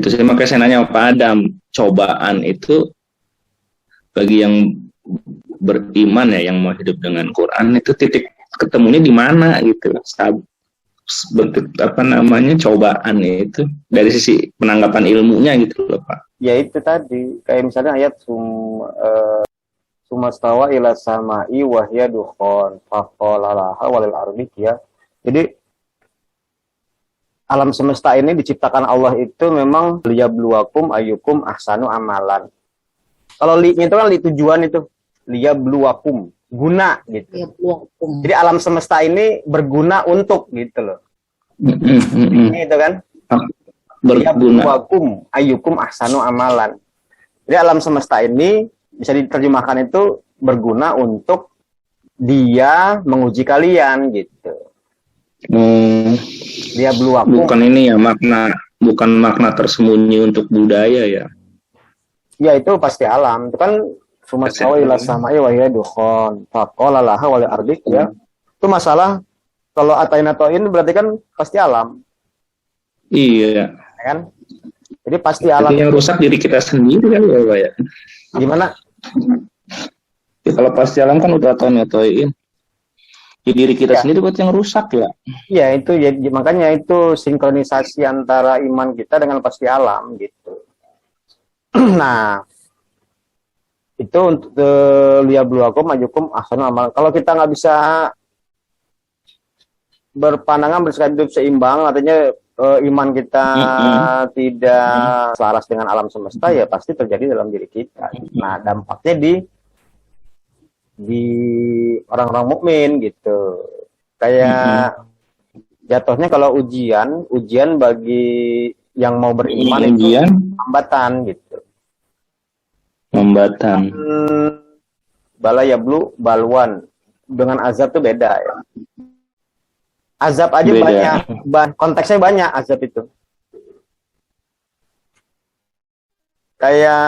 Gitu sih, makanya saya nanya Pak Adam, cobaan itu bagi yang beriman ya, yang mau hidup dengan Quran itu titik ketemunya di mana gitu. Bentuk apa namanya cobaan itu dari sisi penanggapan ilmunya gitu loh Pak. Ya itu tadi kayak misalnya ayat sumastawa ila samai wahya dukhon faqala laha walil ardi ya. Jadi alam semesta ini diciptakan Allah itu memang liyabluwakum ayyukum ahsanu amalan. Kalau li-nya itu kan li tujuan itu liyabluwakum, guna gitu. Jadi alam semesta ini berguna untuk gitu loh. Ini itu kan liyabluwakum ayyukum ahsanu amalan. Jadi alam semesta ini bisa diterjemahkan itu berguna untuk dia menguji kalian gitu. Dia bluwakum. Bukan ini ya bukan makna tersembunyi untuk budaya ya. Ya itu pasti alam. Itu kan sumastawa ila samai wa hiya dukhon faqala laha wal ardi ya. Itu masalah kalau ataina ta'in berarti kan pasti alam. Iya. Ya kan? Jadi pasti alam. Jadi yang rusak diri kita sendiri kan ya Pak ya. Gimana? Ya, kalau pasti alam kan udah ataina-ta'in. Ya, diri kita sendiri buat yang rusak ya. Iya itu ya, makanya itu sinkronisasi antara iman kita dengan pasti alam gitu. Nah itu untuk liyabluwakum ayyukum ahsanu amal. Kalau kita nggak bisa berpandangan bersikap hidup seimbang, artinya iman kita tidak selaras dengan alam semesta, ya pasti terjadi dalam diri kita. Nah dampaknya di orang-orang mukmin gitu. Kayak jatuhnya kalau ujian bagi yang mau beriman itu hambatan gitu. Hambatan. Bala yablu balwan. Dengan azab itu beda ya. Azab aja beda. Banyak, konteksnya banyak azab itu. Kayak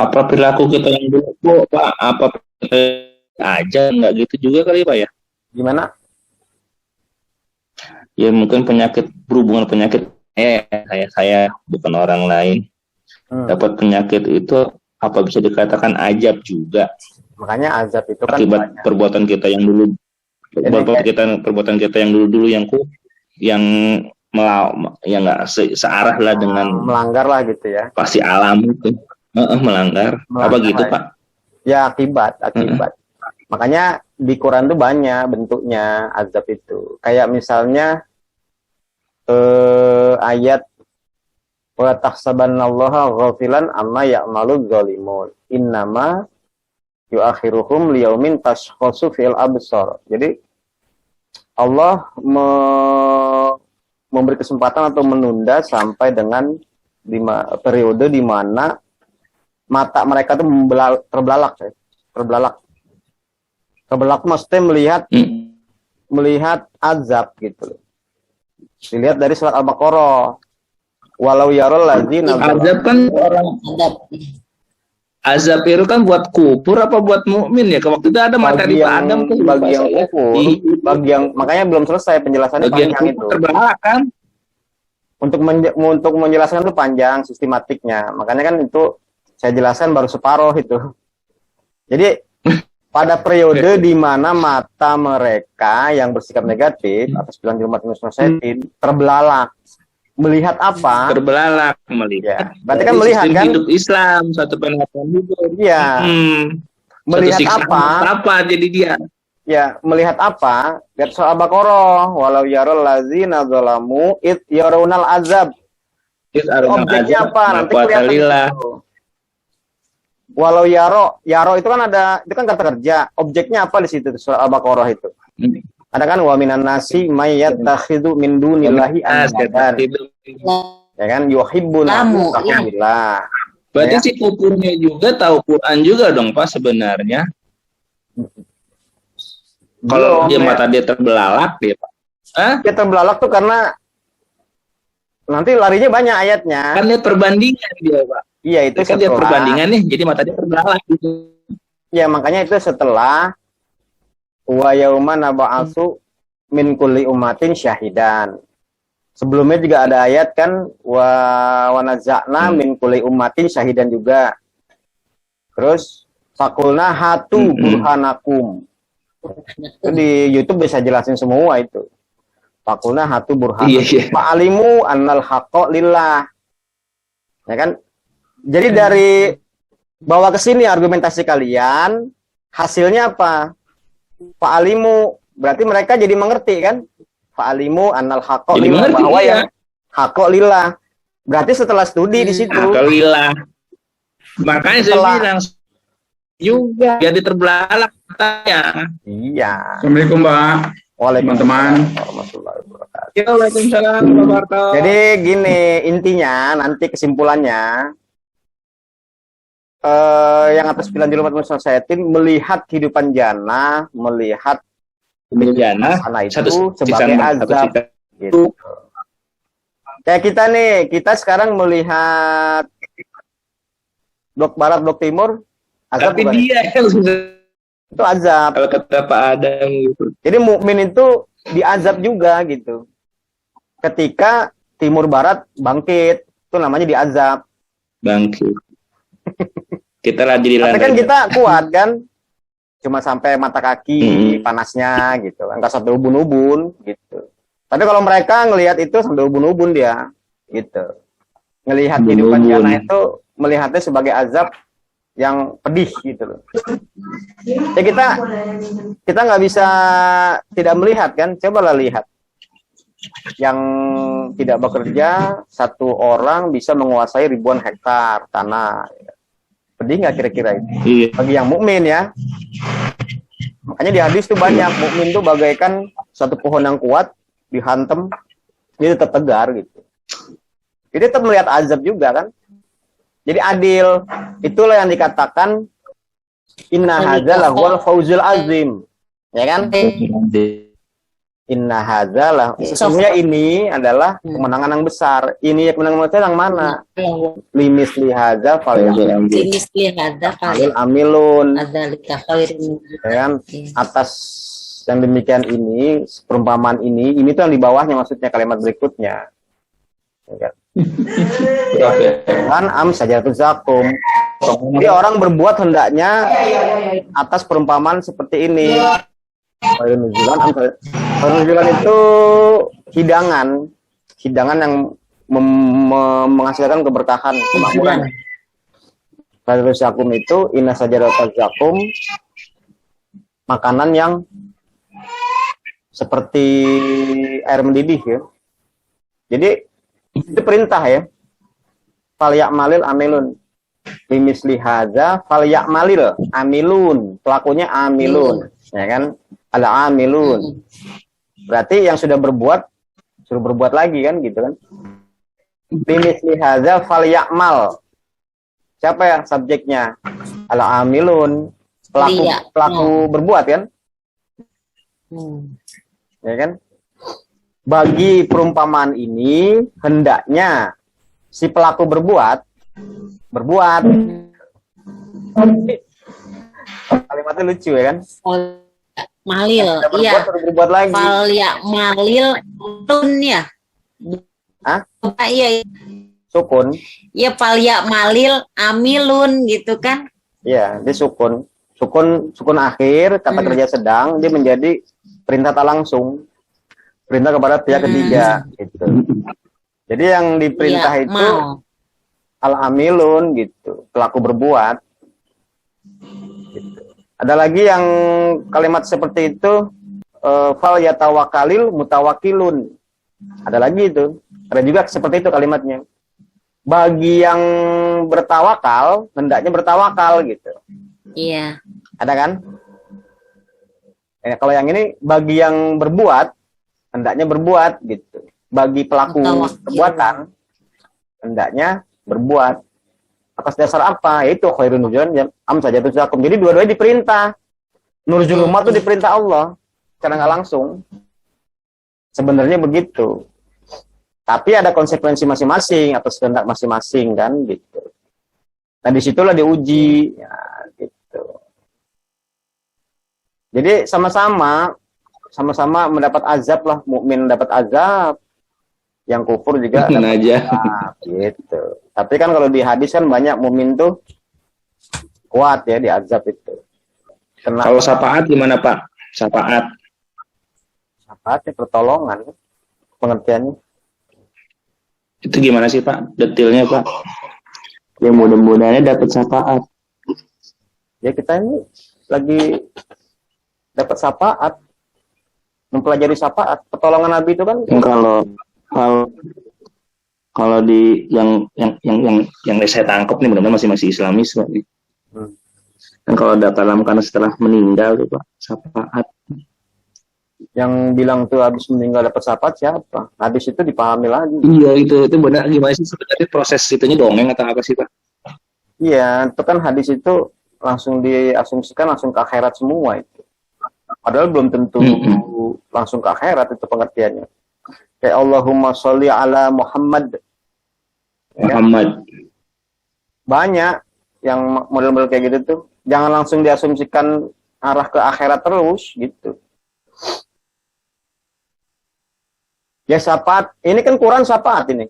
apa perilaku kita yang dulu Pak? Apa aja nggak gitu juga kali Pak ya? Gimana? Ya mungkin berhubungan penyakit saya bukan orang lain dapat penyakit itu apa bisa dikatakan azab juga? Makanya azab itu kan akibat banyak. Perbuatan kita yang dulu yang nggak searah lah dengan melanggar lah gitu ya. Pasti alam itu melanggar apa gitu ya. Pak? Ya akibat. Makanya di Quran tuh banyak bentuknya azab itu. Kayak misalnya ayat wa tahsabannallaha ghafilan amma ya'malu dzalimun innama yu'akhiruhum liyaumin tashkhasu fil absar. Jadi Allah memberi kesempatan atau menunda sampai dengan periode di mana mata mereka itu terbelalak maksudnya melihat azab gitu. Dilihat dari surat Al-Baqarah. Walau yarul ladzina azab kan azab itu kan buat kufur apa buat mukmin ya? Waktu itu ada materi Pak Adam tuh bagi yang kufur, makanya belum selesai penjelasannya panjang itu. Terbelalak kan? Untuk menjelaskan itu panjang sistematiknya. Makanya kan itu saya jelaskan baru separuh itu. Jadi pada periode di mana mata mereka yang bersikap negatif atas bilang umat manusia terbelalak. Melihat apa? Terbelalak melihat. Ya. Berarti kan melihat kan? Hidup Islam satu penerapan hidup. Iya. Melihat apa? Apa jadi dia? Ya, melihat apa? Lihat soal Baqarah. Walau yarul ladzina zalamu id yarawunal azab. Objeknya apa? Nanti kelihatan. Walau yaro itu kan itu kan kata kerja. Objeknya apa di situ surah Al-Baqarah itu? Ada kan wa minan nasi may yattakhidhu min dunillahi andadan. Ya kan yuhibbuna billah. Berarti si kufurnya juga tahu Quran juga dong Pak sebenarnya. Kalau dia mata dia terbelalak dia Pak. Dia terbelalak tuh karena nanti larinya banyak ayatnya. Kan dia perbandingan dia Pak. Iya itu kan dia perbandingan nih, jadi mata dia terbelalak gitu. Ya makanya itu setelah wa yauma nab'atsu min kulli ummatin syahidan. Sebelumnya juga ada ayat kan, wa naza'na min kulli ummatin syahidan juga. Terus fakulna hatu burhanakum. Itu di YouTube bisa jelasin semua itu. Fakulna hatu burhanakum. Fa'alimu annal haqqa lillah. Ya kan? Jadi dari bawa ke sini argumentasi kalian, hasilnya apa? Fa'alimu, berarti mereka jadi mengerti kan? Fa'alimu annal haqqa lillah, bahwa yang haqqa lillah. Berarti setelah studi di situ. Haqqa lillah. Makanya saya bilang juga jadi terbelalak katanya. Iya. Assalamualaikum, Mbak. Waalaikumsalam. Waalaikumsalam. Jadi gini, intinya nanti kesimpulannya yang atas pilihan Julmat Muslim Society melihat kehidupan jannah, melihat jannah sana itu sebagai azab. Gitu. Kayak kita nih, kita sekarang melihat blok barat, blok timur, azab. Tapi dia itu azab. Kalau kata Pak Adam gitu. Jadi mukmin itu diazab juga gitu. Ketika timur barat bangkit, itu namanya diazab. Bangkit. Kita lagi di tapi kan kita kuat kan, cuma sampai mata kaki panasnya gitu, enggak sampai ubun-ubun gitu. Tapi kalau mereka ngelihat itu sampai ubun-ubun dia gitu. Ngelihat kehidupan jannah itu melihatnya sebagai azab yang pedih gitu loh. Ya kita nggak bisa tidak melihat kan, cobalah lihat. Yang tidak bekerja, satu orang bisa menguasai ribuan hektar tanah. Pedih nggak kira-kira itu? Iya. Bagi yang mukmin ya. Makanya di hadis tuh banyak, mukmin tuh bagaikan suatu pohon yang kuat, dihantam, dia tetap tegar gitu. Jadi tetap melihat azab juga kan. Jadi adil. Itulah yang dikatakan inna hadza lahul fauzul azim. Ya kan? Inna hadza lah. Sesungguhnya ini adalah kemenangan yang besar. Ini kemenangan besar yang mana? Limis lihadza fal amilun. Ya kan? Atas yang demikian ini, perumpamaan ini tuh yang di bawahnya maksudnya kalimat berikutnya. Ya kan? Kan am sajatul zakum. Jadi orang berbuat hendaknya atas perumpamaan seperti ini. Penujulan itu hidangan yang menghasilkan keberkahan, kemakmuran. Sajatul zakum itu inna sajatul zakum, makanan yang seperti air mendidih ya. Jadi itu perintah ya. Fal ya'malil amilun. Limisli hadza fal ya'malil amilun. Pelakunya amilun, ya kan? Ala amilun. Berarti yang sudah berbuat suruh berbuat lagi kan gitu kan. Limisli hadza fal ya'mal. Siapa ya subjeknya? Ala amilun. Pelaku berbuat kan? Ya kan? Bagi perumpamaan ini hendaknya si pelaku berbuat. Kalimatnya lucu ya kan? Malil, iya. Berbuat lagi. Fal ya malil tun ya. Hah? Iya. Sukun. Iya fal ya malil amilun gitu kan? Iya, dia sukun. Sukun akhir kata kerja sedang dia menjadi perintah tak langsung. Perintah kepada pihak ketiga gitu. Jadi yang diperintah ya, itu al-amilun gitu, pelaku berbuat. Gitu. Ada lagi yang kalimat seperti itu fal yatawakalil mutawakilun. Ada lagi itu. Ada juga seperti itu kalimatnya. Bagi yang bertawakal, hendaknya bertawakal gitu. Iya. Ada kan? Kalau yang ini bagi yang berbuat hendaknya berbuat gitu. Bagi pelaku perbuatan hendaknya berbuat. Atas dasar apa? Yaitu khairun nujulan am sajatul zakum. Jadi dua-duanya diperintah. Nurjul umat itu diperintah Allah secara nggak langsung. Sebenarnya begitu. Tapi ada konsekuensi masing-masing atas kehendak masing-masing kan gitu. Nah disitulah diuji ya, gitu. Jadi sama-sama mendapat azab lah, mukmin mendapat azab. yang kufur juga dapat aja. gitu. Tapi kan kalau di hadis kan banyak mukmin tuh kuat ya di azab itu. Kalau syafaat gimana Pak? Syafaat Syafaatnya pertolongan pengertiannya. itu gimana sih Pak? Detailnya Pak? Ya mudah-mudahan dapat syafaat. Ya kita ini lagi dapat syafaat, mempelajari syafaat. Pertolongan Nabi itu kan kalau di yang saya tangkap nih benar-benar masih Islamis Pak. Dan kalau dalam karena setelah meninggal tuh Pak, syafaat. Yang bilang tuh habis meninggal dapat syafaat siapa? Hadis itu dipahami lagi. Iya itu benar, gimana sih sebenarnya proses itunya dongeng atau apa sih Pak? Iya, itu kan hadis itu langsung diasumsikan langsung ke akhirat semua itu. Padahal belum tentu langsung ke akhirat itu pengertiannya. Kayak Allahumma sholli ala Muhammad. Muhammad. Ya? Banyak yang model-model kayak gitu tuh. Jangan langsung diasumsikan arah ke akhirat terus gitu. Ya syafaat, ini kan Quran syafaat ini.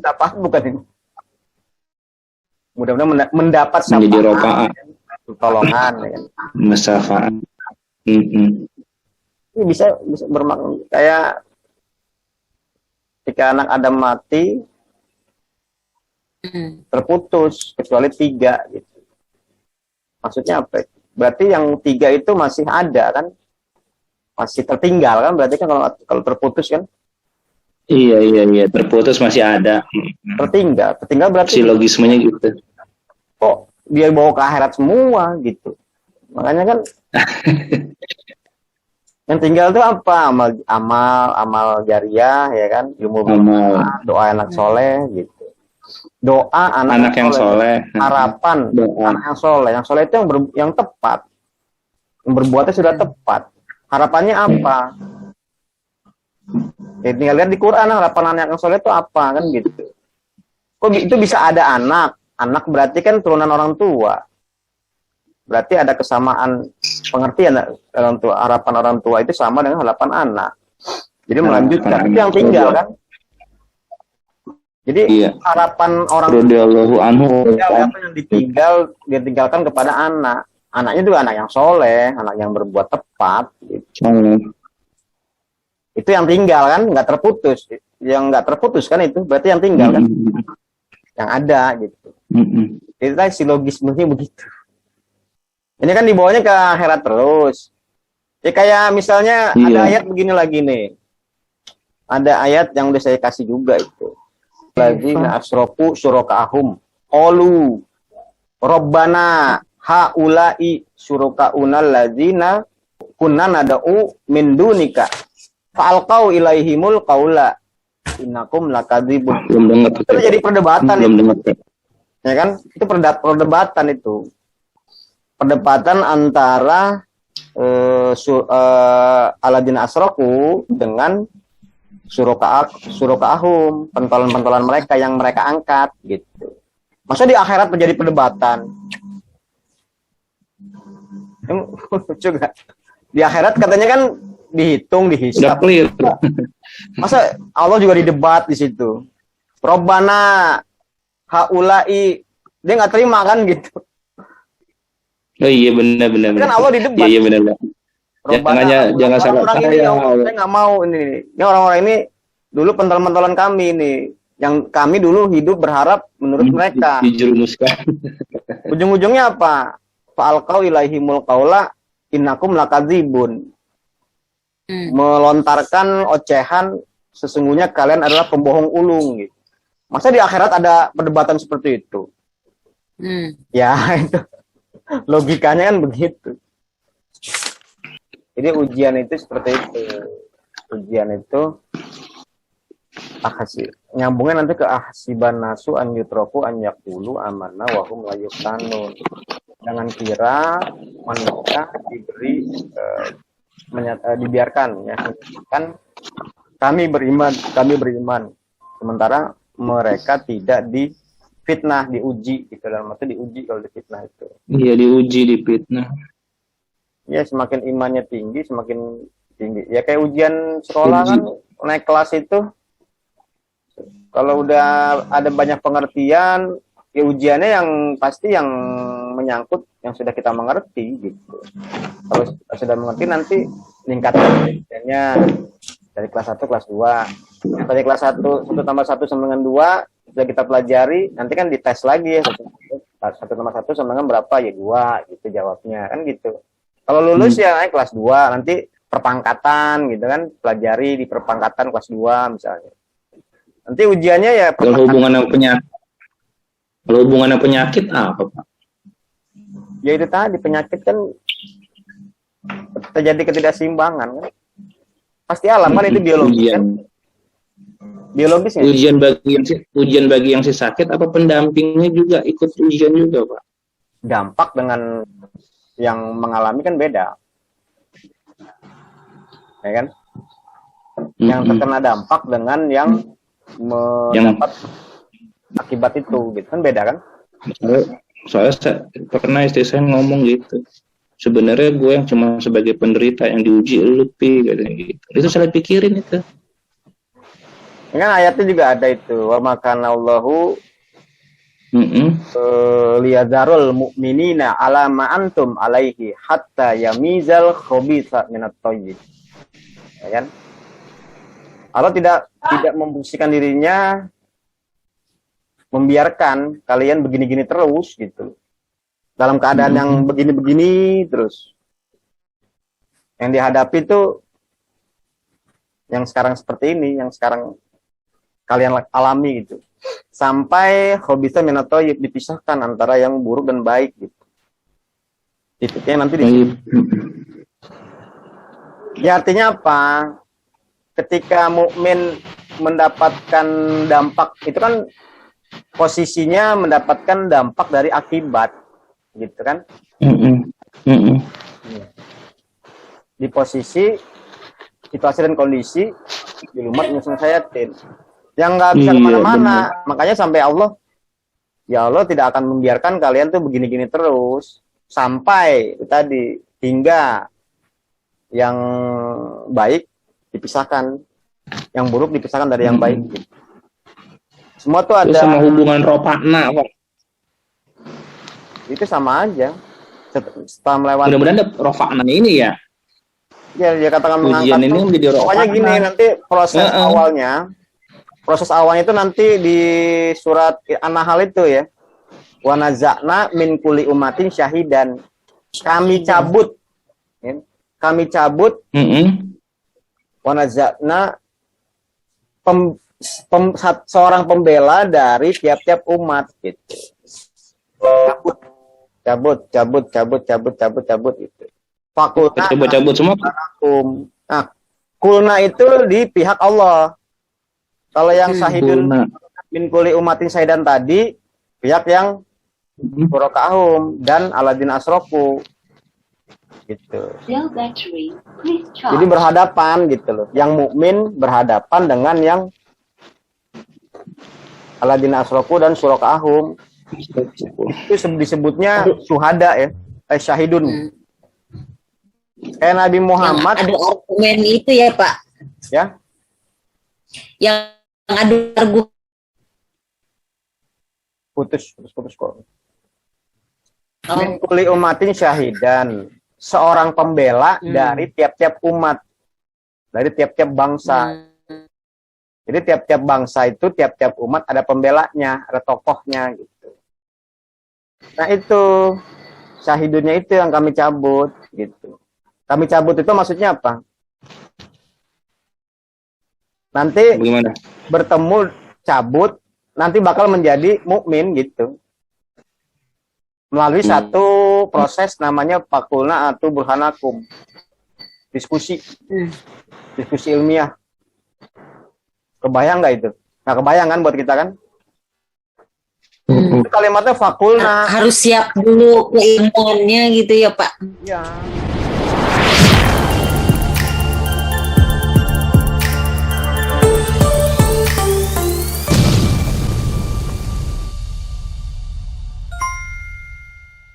Syafaat bukan ini. Mudah-mudahan mendapat syafaat. Pertolongan ya. Syafaat. Ini bisa bermakna kayak ketika anak Adam mati terputus kecuali 3 gitu. Maksudnya apa? Berarti yang 3 itu masih ada kan? Masih tertinggal kan? Berarti kan kalau terputus kan? Iya, terputus masih ada. Tertinggal berarti logismenya gitu. Kok dia bawa ke akhirat semua gitu. Makanya kan yang tinggal itu apa? Amal jariah ya kan, ilmu doa anak soleh gitu. Doa anak yang soleh, harapan anak yang soleh. Yang soleh itu yang tepat, yang berbuatnya sudah tepat. Harapannya apa? Ya, tinggal lihat di Quran harapan anak yang soleh itu apa kan gitu. Kok itu bisa ada anak? Anak berarti kan turunan orang tua. Berarti ada kesamaan pengertian orang tua, harapan orang tua itu sama dengan harapan anak. Jadi melanjutkan itu yang tinggal kan. Jadi harapan orang tua apa yang ditinggalkan kepada anak. Anaknya juga anak yang soleh, anak yang berbuat tepat. Gitu. Itu yang tinggal kan, nggak terputus. Yang nggak terputus kan itu berarti yang tinggal kan, yang ada gitu. Itu silogismenya begitu. Ini kan dibawanya ke akhirat terus. Ya kayak misalnya ada ayat begini lagi nih. Ada ayat yang udah saya kasih juga itu. Ladzina asroku syuraka'ahum qalu Rabbana haula'i syurakaunal ladzina kunna nad'u min dunika fa'alqau ilaihimul qaula innakum lakadzibun. Itu jadi perdebatan itu. Ya kan? Itu perdebatan itu. Perdebatan antara alladzina asroku dengan syuraka'ahum, pentolan-pentolan mereka yang mereka angkat gitu. Masa di akhirat menjadi perdebatan? Juga di akhirat katanya kan dihitung, dihisab. Masa Allah juga didebat di situ? Robbana haula'i, dia nggak terima kan gitu. Oh iya benar. Kan Allah didebat. Iya benar. Jangan salah saya nggak mau ini orang-orang ini dulu pentolan-pentolan kami ini yang kami dulu hidup berharap menurut mereka dijerumuskan. Ujung-ujungnya apa? Fa'alqau ilaihimul qaula innakum lakadzibun. Melontarkan ocehan sesungguhnya kalian adalah pembohong ulung gitu. Masa di akhirat ada perdebatan seperti itu? Ya itu logikanya kan begitu. Jadi ujian itu seperti itu. Ujian itu nyambungnya nanti ke ahsiban nasu an yutraku an yaqulu amanna wa hum la yuftanun. Jangan kira manusia diberi dibiarkan ya. Kan kami beriman. Sementara mereka tidak difitnah, diuji gitu. Dalam arti diuji kalau difitnah itu. Iya, diuji, difitnah. Ya, semakin imannya tinggi, semakin tinggi. Ya kayak ujian sekolah kan, naik kelas itu, kalau udah ada banyak pengertian, ya ujiannya yang pasti yang menyangkut yang sudah kita mengerti gitu. Kalau sudah mengerti nanti meningkatkan ujiannya dari kelas 1 kelas 2. Dari kelas 1 tambah 1 sama dengan 2 sudah kita pelajari, nanti kan dites lagi ya, 1 tambah 1 sama dengan berapa ya 2 gitu jawabnya kan gitu. Kalau lulus ya naik kelas 2, nanti perpangkatan gitu kan, pelajari di perpangkatan kelas 2 misalnya. Nanti ujiannya ya kalau hubungannya penyakit apa, Pak? Ya itu tadi, penyakit kan terjadi ketidakseimbangan kan. Pasti alam kan, itu biologis kan. Biologisnya. Ujian bagi yang si sakit apa pendampingnya juga ikut ujian juga, Pak? Dampak dengan yang mengalami kan beda. Ya kan? Yang terkena dampak dengan yang mendapat akibat itu gitu kan beda kan? Soalnya pernah istri saya ngomong gitu. Sebenarnya gue yang cuma sebagai penderita yang diuji lupi katanya gitu. Itu saya pikirin itu. Kan ayatnya juga ada itu, wa makanallahu liyadzarul mu'minina ala ma antum alaihi hatta yamizal khabitha minat thayyib. Ya kan? Allah tidak membuktikan dirinya membiarkan kalian begini-gini terus gitu. Dalam keadaan yang begini-begini terus. Yang dihadapi itu yang sekarang seperti ini, yang sekarang kalian alami gitu. Sampai khabitha minat thayyib, dipisahkan antara yang buruk dan baik gitu. Titiknya nanti di sini. Ya artinya apa? Ketika mukmin mendapatkan dampak itu kan posisinya mendapatkan dampak dari akibat, gitu kan? Di posisi situasi dan kondisi di umat musuh sayatin yang nggak bisa kemana-mana, makanya sampai Allah, ya Allah tidak akan membiarkan kalian tuh begini-gini terus sampai itu tadi hingga yang baik dipisahkan, yang buruk dipisahkan dari yang baik. Semua tuh ada. Itu sama hubungan ropakna, Pak. Itu sama aja. Setelah melewati. Mudah-mudahan ada rofakna ini ya. Ya, dia katakan ujian mengangkat. Ini menjadi rofakna. Pokoknya gini, nanti proses awalnya itu nanti di surat An-Nahl itu ya. Wa naza'na min kulli ummatin syahidan. Kami cabut. Ya. Kami cabut. Wanazakna seorang pembela dari tiap-tiap umat gitu. Cabut gitu. Fakulna cabut semua. Nah, kulna itu di pihak Allah. Kalau yang syahidun min kulli umatin syahidan tadi pihak yang Surakahum dan Aladin Asroku gitu. Jadi berhadapan gitu loh. Yang mukmin berhadapan dengan yang Aladin Asroku dan Surakahum. Itu disebutnya syuhada ya, syahidun. Kayak Nabi Muhammad. Yang ada argumen itu ya Pak. Ya. Yang ada argumen. Putus kok. Min kulli umatin syahidan. Seorang pembela dari tiap-tiap umat, dari tiap-tiap bangsa. Jadi tiap-tiap bangsa itu, tiap-tiap umat ada pembelanya, ada tokohnya gitu. Nah itu syahidunnya itu yang kami cabut gitu. Kami cabut itu maksudnya apa? Nanti bagaimana? Bertemu cabut, nanti bakal menjadi mukmin gitu. Melalui satu proses namanya fakulna atau burhanakum, diskusi ilmiah. Kebayang nggak itu? Nggak kebayang kan buat kita kan? Itu kalimatnya fakulna. Harus siap dulu keilmuannya gitu ya Pak. Ya.